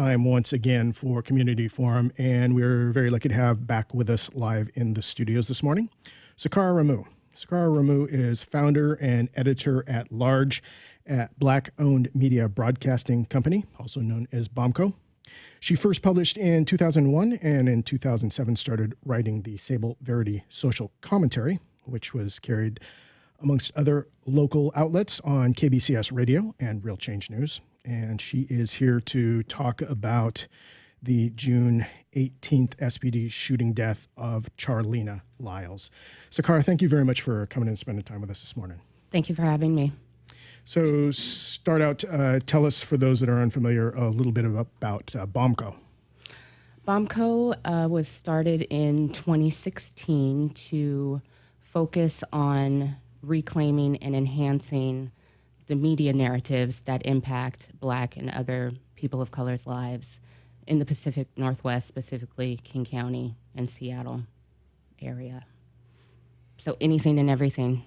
time once again for Community Forum, and we're very lucky to have back with us live in the studios this morning, Sakara Remmu. Sakara Remmu is founder and editor at large at Black-owned media broadcasting company, also known as BOMBCo. She first published in 2001 and in 2007 started writing the Sable Verity social commentary, which was carried amongst other local outlets on KBCS Radio and Real Change News. And she is here to talk about the June 18th SPD shooting death of Charleena Lyles. Sakara, thank you very much for coming and spending time with us this morning. Thank you for having me. So start out, tell us, for those that are unfamiliar, a little bit about BOMBCo. BOMBCo was started in 2016 to focus on reclaiming and enhancing the media narratives that impact Black and other people of color's lives in the Pacific Northwest, specifically King County and Seattle area. So anything and everything.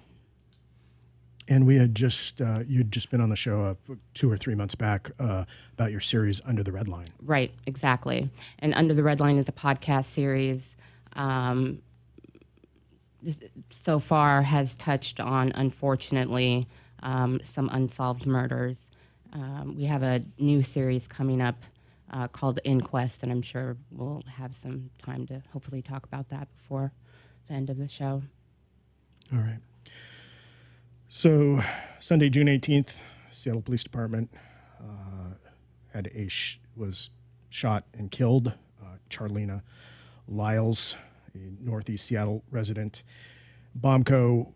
And we had just, you'd just been on the show 2 or 3 months back about your series, Under the Red Line. Right, exactly. And Under the Red Line is a podcast series so far has touched on, unfortunately, some unsolved murders. We have a new series coming up called Inquest, and I'm sure we'll have some time to hopefully talk about that before the end of the show. All right. So Sunday, June 18th, Seattle Police Department was shot and killed. Charleena Lyles, a Northeast Seattle resident. BOMBCo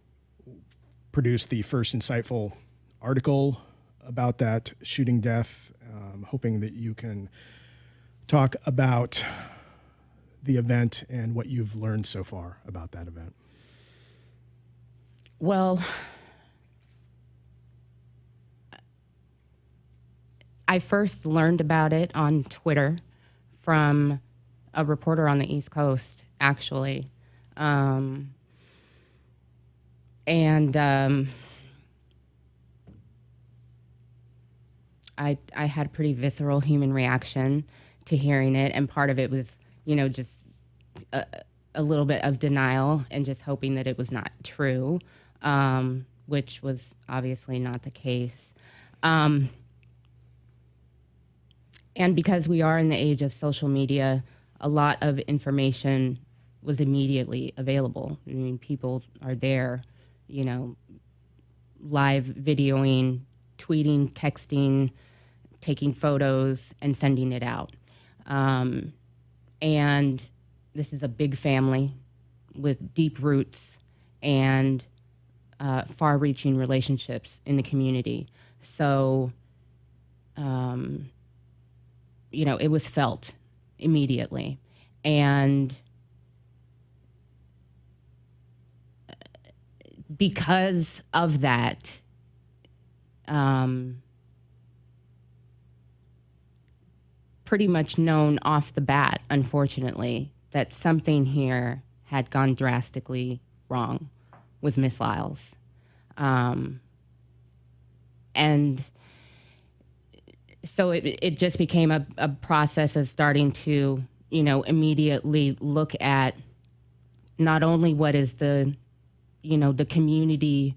produced the first insightful article about that shooting death, hoping that you can talk about the event and what you've learned so far about that event. Well, I first learned about it on Twitter from a reporter on the East Coast, actually. I had a pretty visceral human reaction to hearing it, and part of it was, just a little bit of denial and just hoping that it was not true, which was obviously not the case. And because we are in the age of social media, a lot of information was immediately available. I mean, people are there, live videoing, tweeting, texting, taking photos, and sending it out. And this is a big family with deep roots and far-reaching relationships in the community. So, it was felt immediately. And because of that, pretty much known off the bat, unfortunately, that something here had gone drastically wrong with Miss Lyles. And so it just became a process of starting to, immediately look at not only what is the community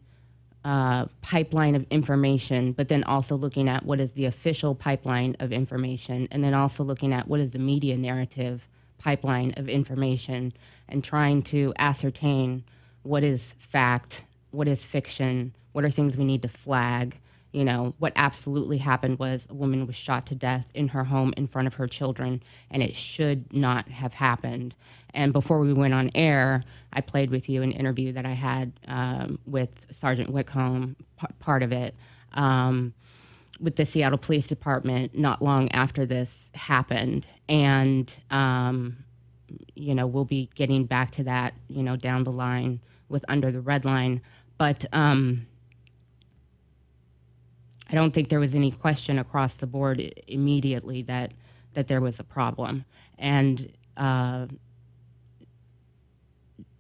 pipeline of information, but then also looking at what is the official pipeline of information, and then also looking at what is the media narrative pipeline of information, and trying to ascertain what is fact, what is fiction, what are things we need to flag. What absolutely happened was a woman was shot to death in her home in front of her children, and it should not have happened. And before we went on air, I played with you an interview that I had with Sergeant Whitcomb, part of it, with the Seattle Police Department not long after this happened. And, we'll be getting back to that, down the line with Under the Red Line. But I don't think there was any question across the board immediately that there was a problem. And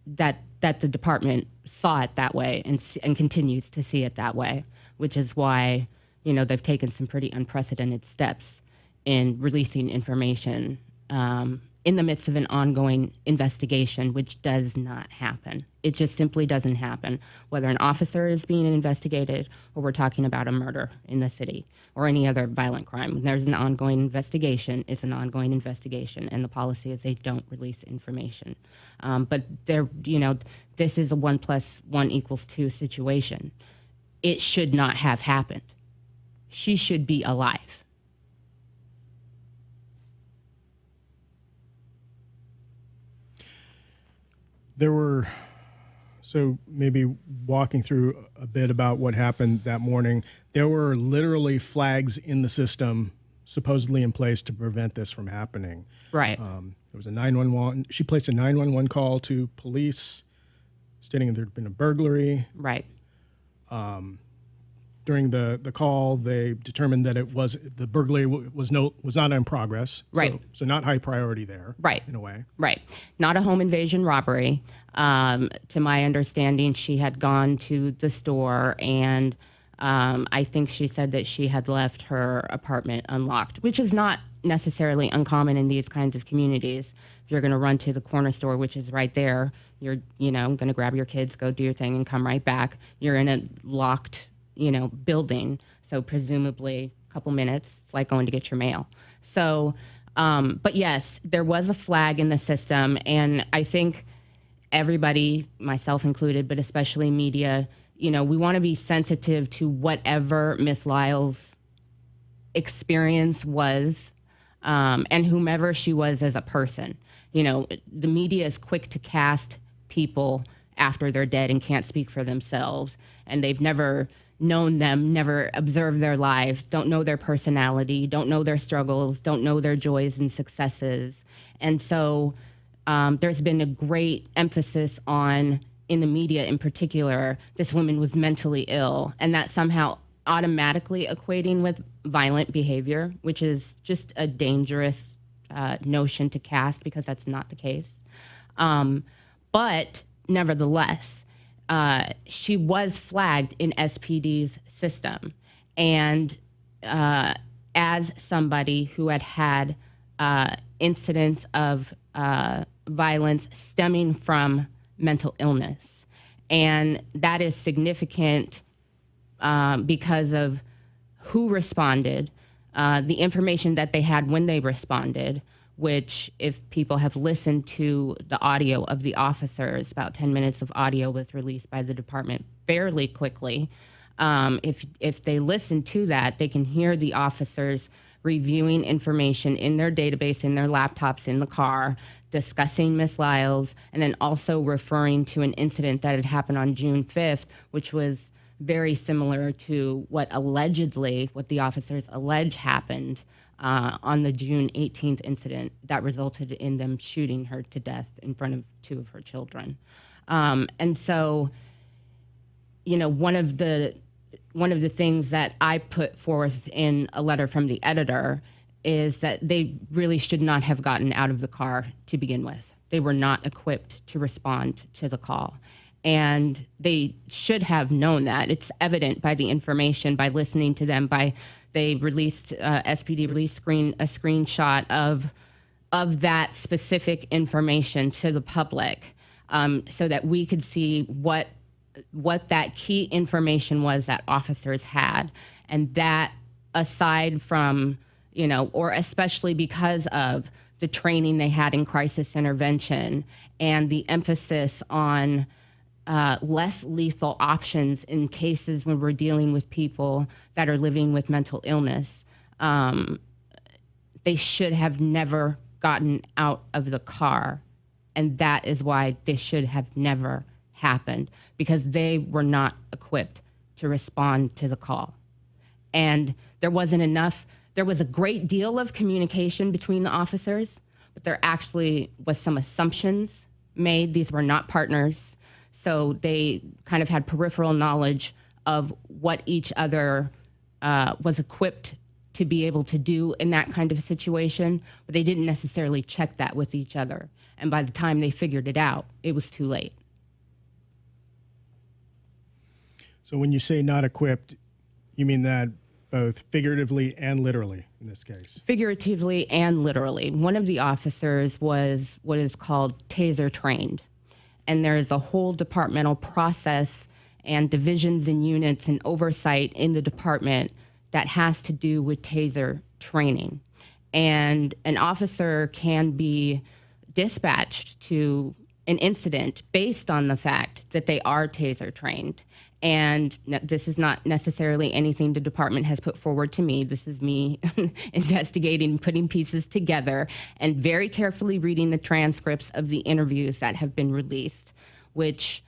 that the department saw it that way and continues to see it that way, which is why, they've taken some pretty unprecedented steps in releasing information in the midst of an ongoing investigation, which does not happen. It just simply doesn't happen, whether an officer is being investigated or we're talking about a murder in the city or any other violent crime. When there's an ongoing investigation, it's an ongoing investigation, and the policy is they don't release information. But there, this is a 1 + 1 = 2 situation. It should not have happened. She should be alive. So maybe walking through a bit about what happened that morning, there were literally flags in the system supposedly in place to prevent this from happening. Right. There was a 911. She placed a 911 call to police stating that there had been a burglary. Right. During the call, they determined that the burglary was not in progress. Right. So not high priority there. Right. In a way. Right. Not a home invasion robbery. To my understanding, she had gone to the store, and I think she said that she had left her apartment unlocked, which is not necessarily uncommon in these kinds of communities. If you're going to run to the corner store, which is right there, you're going to grab your kids, go do your thing, and come right back. You're in a locked building. So presumably a couple minutes, it's like going to get your mail. So, but yes, there was a flag in the system. And I think everybody, myself included, but especially media, we want to be sensitive to whatever Miss Lyles' experience was, and whomever she was as a person. The media is quick to cast people after they're dead and can't speak for themselves. And they've never known them, never observed their lives, don't know their personality, don't know their struggles, don't know their joys and successes. And so there's been a great emphasis on, in the media in particular, this woman was mentally ill, and that somehow automatically equating with violent behavior, which is just a dangerous notion to cast, because that's not the case. But nevertheless, she was flagged in SPD's system. And as somebody who had incidents of violence stemming from mental illness. And that is significant because of who responded, the information that they had when they responded, which, if people have listened to the audio of the officers, about 10 minutes of audio was released by the department fairly quickly. If they listen to that, they can hear the officers reviewing information in their database, in their laptops, in the car, discussing Miss Lyles, and then also referring to an incident that had happened on June 5th, which was very similar to what the officers allege happened on the June 18th incident that resulted in them shooting her to death in front of 2 of her children. And so, one of the things that I put forth in a letter from the editor is that they really should not have gotten out of the car to begin with. They were not equipped to respond to the call. And they should have known that. It's evident by the information, by listening to them, they released, SPD released a screenshot of that specific information to the public, so that we could see what that key information was that officers had. And that, aside from, or especially because of the training they had in crisis intervention and the emphasis on less lethal options in cases when we're dealing with people that are living with mental illness, they should have never gotten out of the car. And that is why this should have never happened, because they were not equipped to respond to the call. And there was a great deal of communication between the officers, but there actually was some assumptions made. These were not partners. So they kind of had peripheral knowledge of what each other was equipped to be able to do in that kind of situation, but they didn't necessarily check that with each other. And by the time they figured it out, it was too late. So when you say not equipped, you mean that both figuratively and literally in this case. Figuratively and literally. One of the officers was what is called taser trained. And there is a whole departmental process and divisions and units and oversight in the department that has to do with taser training. And an officer can be dispatched to an incident based on the fact that they are taser trained. And this is not necessarily anything the department has put forward to me. This is me investigating, putting pieces together, and very carefully reading the transcripts of the interviews that have been released, which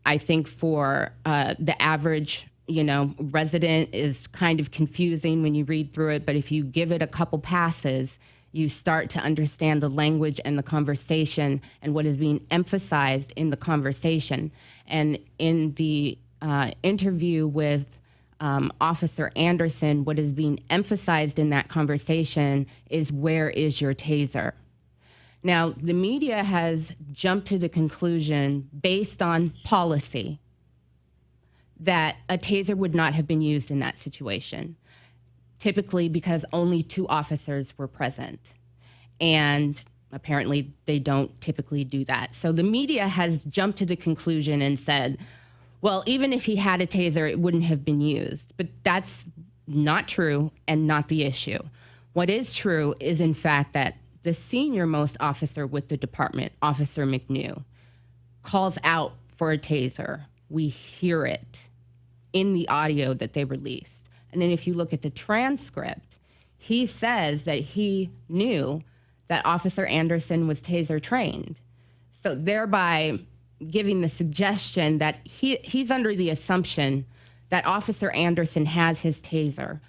I think for the average resident is kind of confusing when you read through it. But if you give it a couple passes, you start to understand the language and the conversation and what is being emphasized in the conversation. And in the interview with Officer Anderson, what is being emphasized in that conversation is, where is your taser? Now, the media has jumped to the conclusion, based on policy, that a taser would not have been used in that situation, typically because only 2 officers were present. And apparently they don't typically do that. So the media has jumped to the conclusion and said, well, even if he had a taser, it wouldn't have been used. But that's not true and not the issue. What is true is, in fact, that the senior most officer with the department, Officer McNish, calls out for a taser. We hear it in the audio that they released. And then if you look at the transcript, he says that he knew that Officer Anderson was taser trained. So thereby giving the suggestion that he's under the assumption that Officer Anderson has his taser.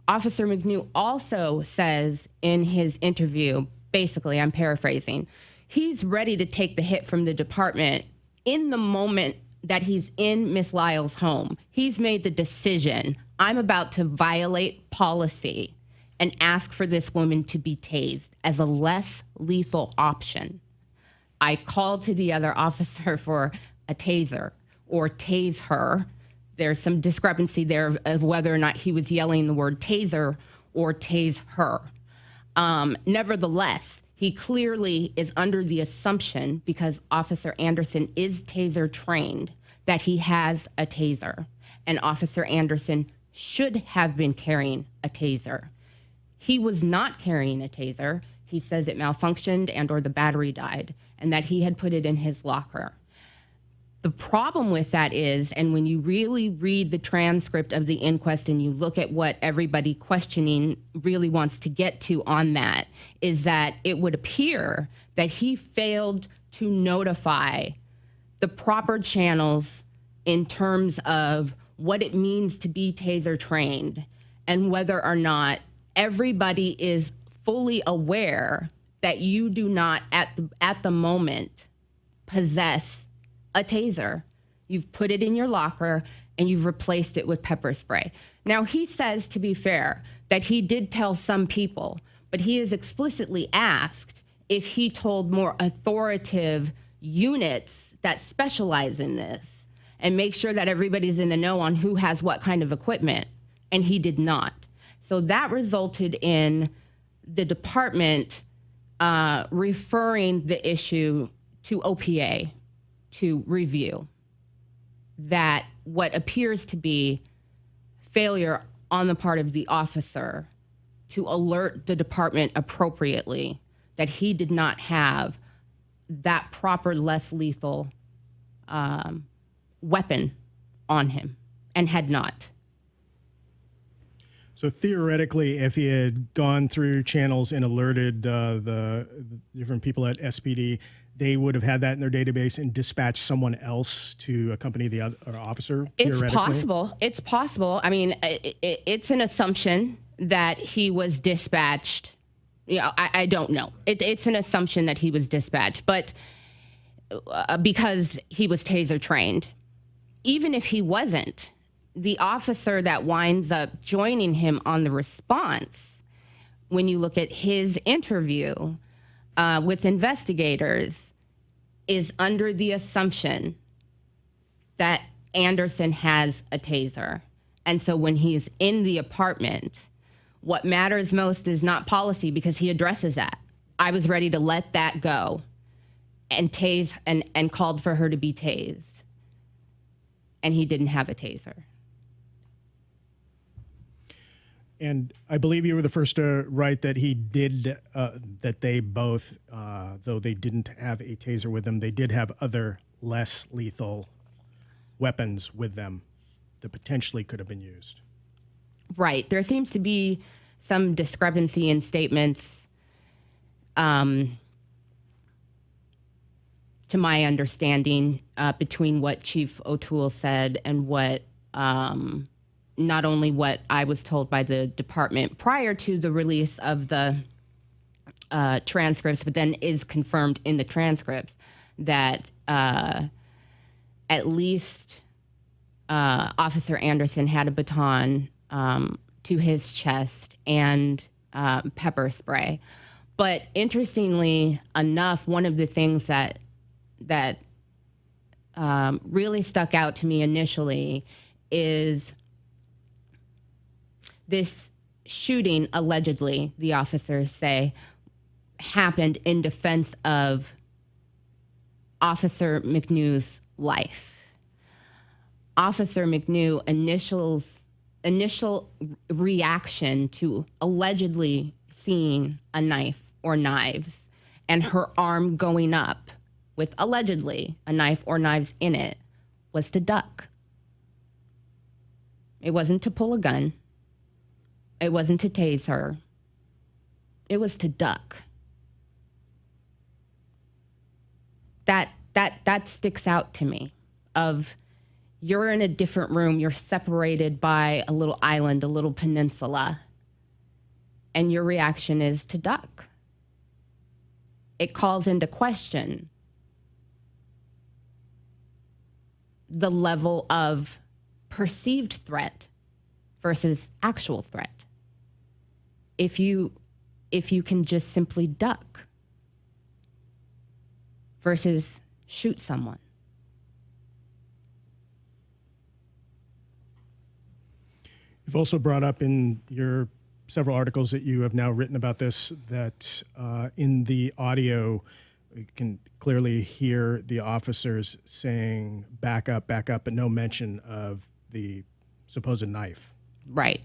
Officer McNish also says in his interview, basically, I'm paraphrasing, he's ready to take the hit from the department in the moment that he's in Miss Lyles' home. He's made the decision, I'm about to violate policy and ask for this woman to be tased as a less lethal option. I called to the other officer for a taser or tase her. There's some discrepancy there of whether or not he was yelling the word taser or tase her. Nevertheless, he clearly is under the assumption, because Officer Anderson is taser trained, that he has a taser. And Officer Anderson should have been carrying a taser. He was not carrying a taser. He says it malfunctioned and or the battery died, and that he had put it in his locker. The problem with that is, and when you really read the transcript of the inquest and you look at what everybody questioning really wants to get to on that, is that it would appear that he failed to notify the proper channels in terms of what it means to be taser trained and whether or not everybody is fully aware that you do not at the moment possess a taser. You've put it in your locker and you've replaced it with pepper spray. Now, he says, to be fair, that he did tell some people, but he is explicitly asked if he told more authoritative units that specialize in this and make sure that everybody's in the know on who has what kind of equipment, and he did not. So that resulted in the department referring the issue to OPA to review that what appears to be failure on the part of the officer to alert the department appropriately that he did not have that proper, less lethal weapon on him and had not. So theoretically, if he had gone through channels and alerted the different people at SPD, they would have had that in their database and dispatched someone else to accompany the other officer? It's possible. It's possible. I mean, it's an assumption that he was dispatched. Yeah, I don't know. It's an assumption that he was dispatched, but because he was taser trained. Even if he wasn't, the officer that winds up joining him on the response, when you look at his interview with investigators, is under the assumption that Anderson has a taser And so when he's in the apartment, what matters most is not policy, because he addresses that. I was ready to let that go and tase and called for her to be tased. And he didn't have a taser. And I believe you were the first to write that he did, that they both, though they didn't have a taser with them, they did have other less lethal weapons with them that potentially could have been used. Right. There seems to be some discrepancy in statements, to my understanding, between what Chief O'Toole said and what, not only what I was told by the department prior to the release of the transcripts, but then is confirmed in the transcripts that at least Officer Anderson had a baton to his chest and pepper spray. But interestingly enough, one of the things that really stuck out to me initially is this shooting, allegedly, the officers say, happened in defense of Officer McNish's life. Officer McNish initial reaction to allegedly seeing a knife or knives and her arm going up with allegedly a knife or knives in it was to duck. It wasn't to pull a gun. It wasn't to tase her. It was to duck. That sticks out to me. Of, you're in a different room, you're separated by a little island, a little peninsula, and your reaction is to duck. It calls into question the level of perceived threat versus actual threat. If you can just simply duck versus shoot someone. You've also brought up in your several articles that you have now written about this, that in the audio, you can clearly hear the officers saying, back up, but no mention of the supposed knife. Right.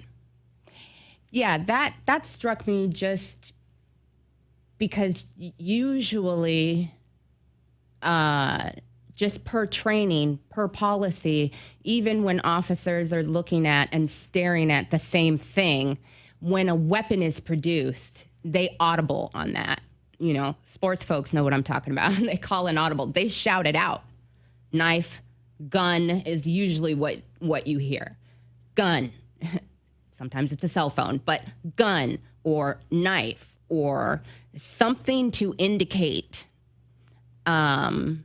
Yeah, that struck me just because usually, just per training, per policy, even when officers are looking at and staring at the same thing, when a weapon is produced, they audible on that. You know, sports folks know what I'm talking about. They call an audible. They shout it out. Knife, gun is usually what you hear. Gun. Sometimes it's a cell phone, but gun or knife or something to indicate that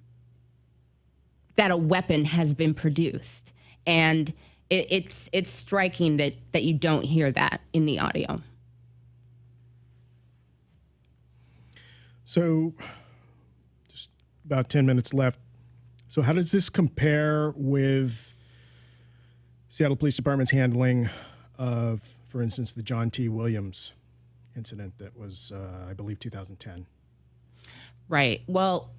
a weapon has been produced. And it's striking that you don't hear that in the audio. So just about 10 minutes left. So how does this compare with Seattle Police Department's handling of, for instance, the John T. Williams incident that was, I believe, 2010? Right. Well,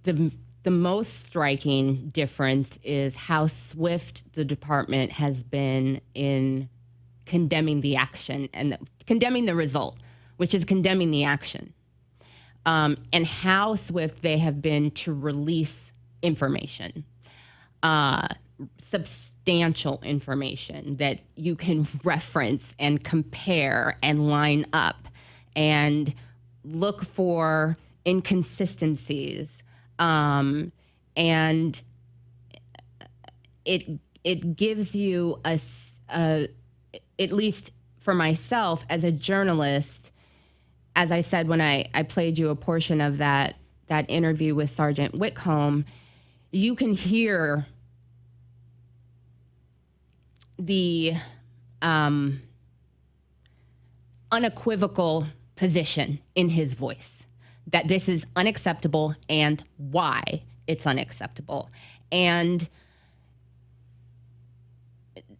the most striking difference is how swift the department has been in condemning the action and condemning the result, which is condemning the action, and how swift they have been to release information, substantial information that you can reference and compare and line up and look for inconsistencies, and it gives you at least for myself as a journalist, as I said when I played you a portion of that interview with Sergeant Whitcomb, you can hear the unequivocal position in his voice, that this is unacceptable and why it's unacceptable. And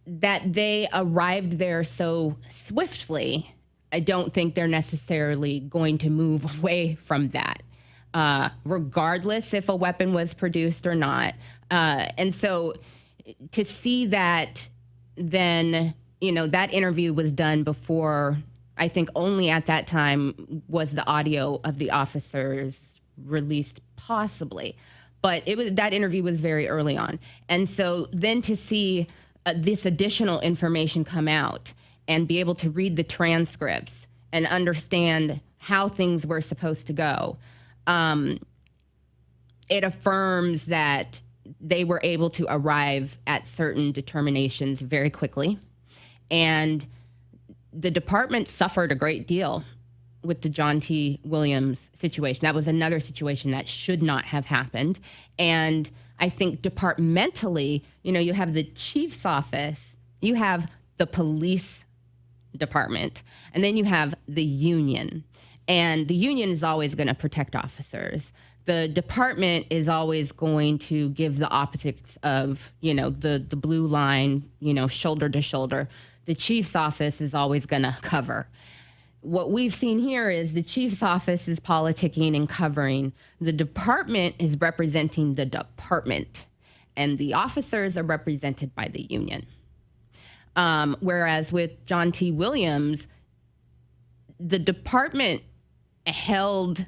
that they arrived there so swiftly, I don't think they're necessarily going to move away from that, regardless if a weapon was produced or not. And so to see that then, that interview was done before, I think only at that time was the audio of the officers released, possibly. But that interview was very early on. And so then to see this additional information come out and be able to read the transcripts and understand how things were supposed to go, it affirms that they were able to arrive at certain determinations very quickly. And the department suffered a great deal with the John T. Williams situation. That was another situation that should not have happened. And I think departmentally, you have the chief's office, you have the police department, and then you have the union. And the union is always going to protect officers. The department is always going to give the optics of, the blue line, shoulder to shoulder. The chief's office is always going to cover. What we've seen here is the chief's office is politicking and covering. The department is representing the department, and the officers are represented by the union. Whereas with John T. Williams, the department held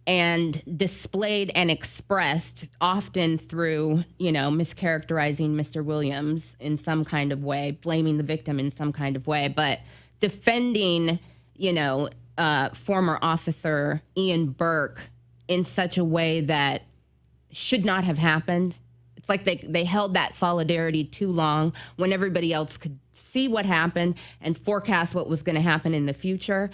and displayed and expressed, often through, mischaracterizing Mr. Williams in some kind of way, blaming the victim in some kind of way, but defending, former officer Ian Burke in such a way that should not have happened. It's like they held that solidarity too long when everybody else could see what happened and forecast what was going to happen in the future.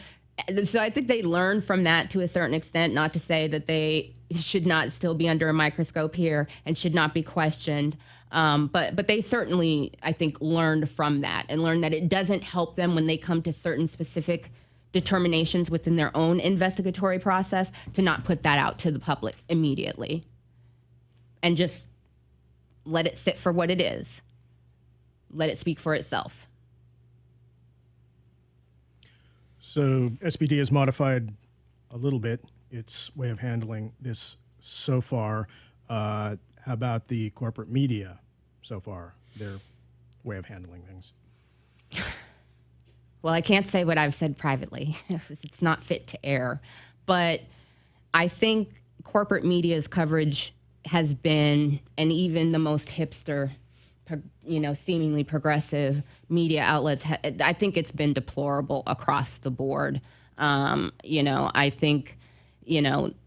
So I think they learned from that to a certain extent, not to say that they should not still be under a microscope here and should not be questioned. But they certainly, I think, learned from that and learned that it doesn't help them when they come to certain specific determinations within their own investigatory process to not put that out to the public immediately and just let it sit for what it is. Let it speak for itself. So SPD has modified a little bit its way of handling this so far. How about the corporate media so far, their way of handling things? Well, I can't say what I've said privately. It's not fit to air. But I think corporate media's coverage has been, and even the most hipster, seemingly progressive media outlets, I think it's been deplorable across the board. I think,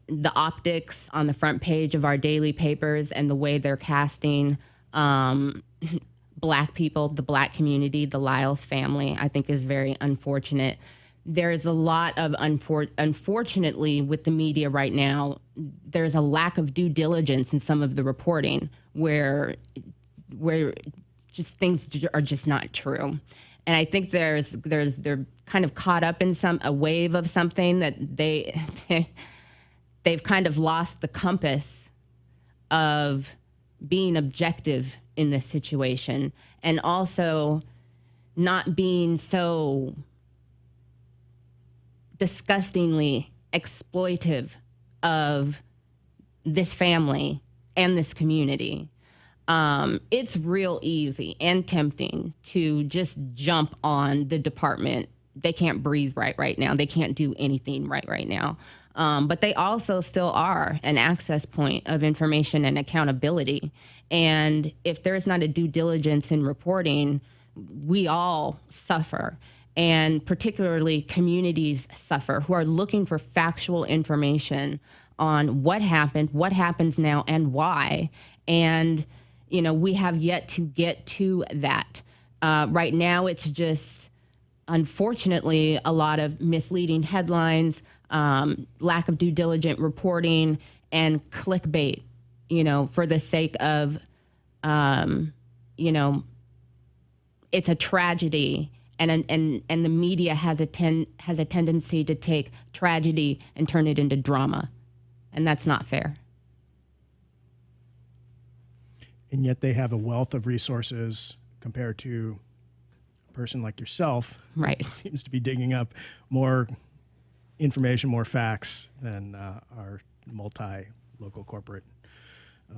the optics on the front page of our daily papers and the way they're casting Black people, the Black community, the Lyles family, I think is very unfortunate. There's a lot of, unfortunately, with the media right now, there's a lack of due diligence in some of the reporting where just things are just not true. And I think they're kind of caught up in a wave of something that they've kind of lost the compass of being objective in this situation, and also not being so disgustingly exploitive of this family and this community. It's real easy and tempting to just jump on the department. They can't breathe right now. They can't do anything right now. But they also still are an access point of information and accountability. And if there's not a due diligence in reporting, we all suffer. And particularly communities suffer who are looking for factual information on what happened, what happens now, and why. And, we have yet to get to that. Right now, it's just, unfortunately, a lot of misleading headlines, lack of due diligent reporting, and clickbait, for the sake of, it's a tragedy. And the media has a tendency to take tragedy and turn it into drama. And that's not fair. And yet they have a wealth of resources compared to a person like yourself, Right. who seems to be digging up more information, more facts than our multi-local corporate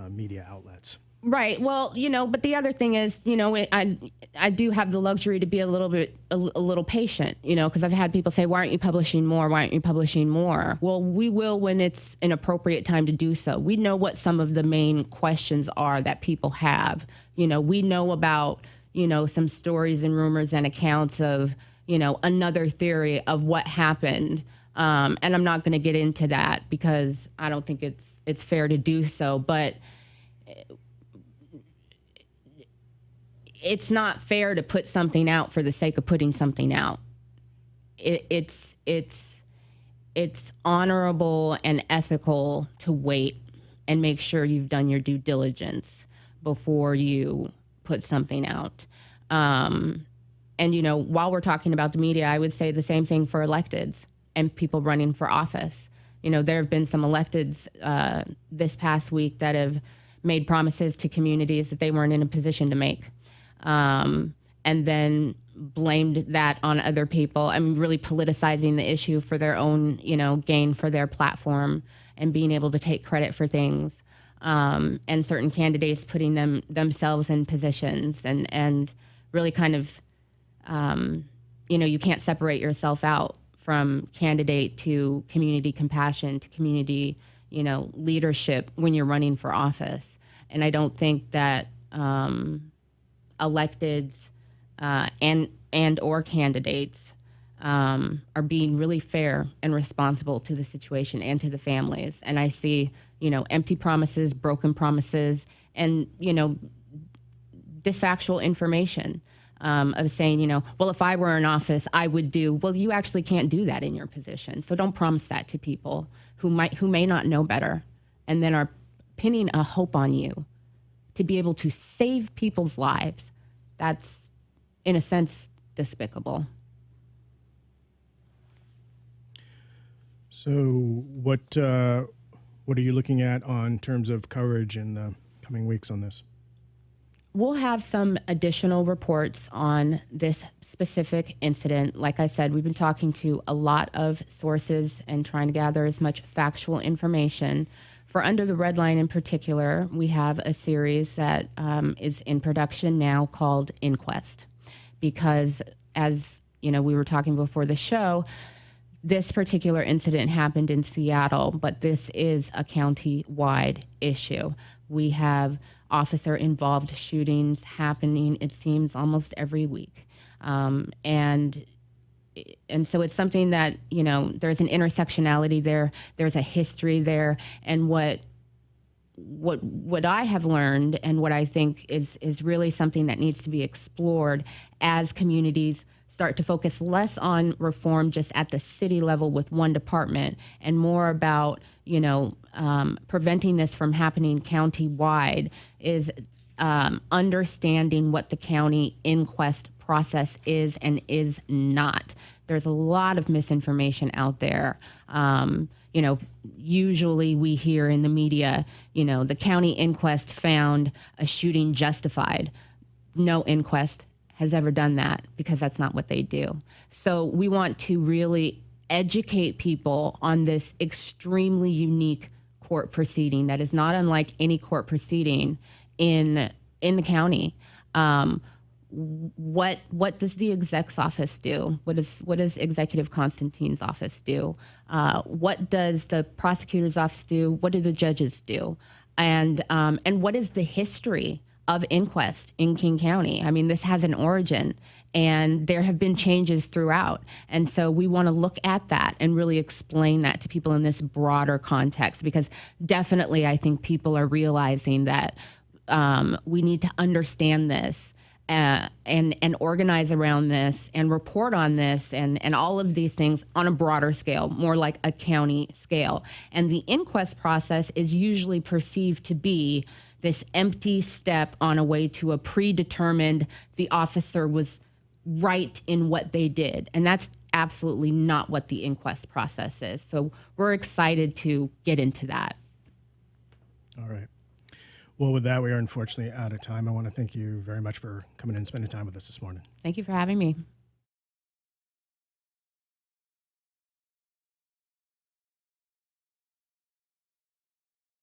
media outlets. Right. Well, but the other thing is, I do have the luxury to be a little patient, because I've had people say, why aren't you publishing more? Why aren't you publishing more? Well, we will when it's an appropriate time to do so. We know what some of the main questions are that people have. We know about, some stories and rumors and accounts of, another theory of what happened. And I'm not going to get into that because I don't think it's fair to do so. But it's not fair to put something out for the sake of putting something out. It's honorable and ethical to wait and make sure you've done your due diligence before you put something out. And, while we're talking about the media, I would say the same thing for electeds and people running for office. There have been some electeds this past week that have made promises to communities that they weren't in a position to make. And then blamed that on other people. Really politicizing the issue for their own, gain for their platform and being able to take credit for things. And certain candidates putting themselves in positions and really kind of, you can't separate yourself out from candidate to community compassion to community, leadership when you're running for office. And I don't think that, electeds and or candidates are being really fair and responsible to the situation and to the families. And I see, empty promises, broken promises, and, dysfactual information of saying, well, if I were in office, I would do. Well, you actually can't do that in your position. So don't promise that to people who may not know better and then are pinning a hope on you to be able to save people's lives. That's, in a sense, despicable. So what are you looking at on terms of coverage in the coming weeks on this? We'll have some additional reports on this specific incident. Like I said, we've been talking to a lot of sources and trying to gather as much factual information. For Under the Red Line in particular, we have a series that is in production now called Inquest, because as we were talking before the show, this particular incident happened in Seattle, but this is a county-wide issue. We have officer-involved shootings happening, it seems, almost every week. And so it's something that, there's an intersectionality there, there's a history there, and what I have learned and what I think is really something that needs to be explored as communities start to focus less on reform just at the city level with one department and more about, preventing this from happening county-wide is understanding what the county inquest process is and is not. There's a lot of misinformation out there. Usually we hear in the media, the county inquest found a shooting justified. No inquest has ever done that because that's not what they do. So we want to really educate people on this extremely unique court proceeding that is not unlike any court proceeding in the county. What does the exec's office do? What does Executive Constantine's office do? What does the prosecutor's office do? What do the judges do? And what is the history of inquest in King County? This has an origin, and there have been changes throughout. And so we want to look at that and really explain that to people in this broader context, because definitely I think people are realizing that we need to understand this and organize around this and report on this and all of these things on a broader scale, more like a county scale. And the inquest process is usually perceived to be this empty step on a way to a predetermined, the officer was right in what they did. And that's absolutely not what the inquest process is. So we're excited to get into that. All right. Well, with that, we are unfortunately out of time. I want to thank you very much for coming in and spending time with us this morning. Thank you for having me.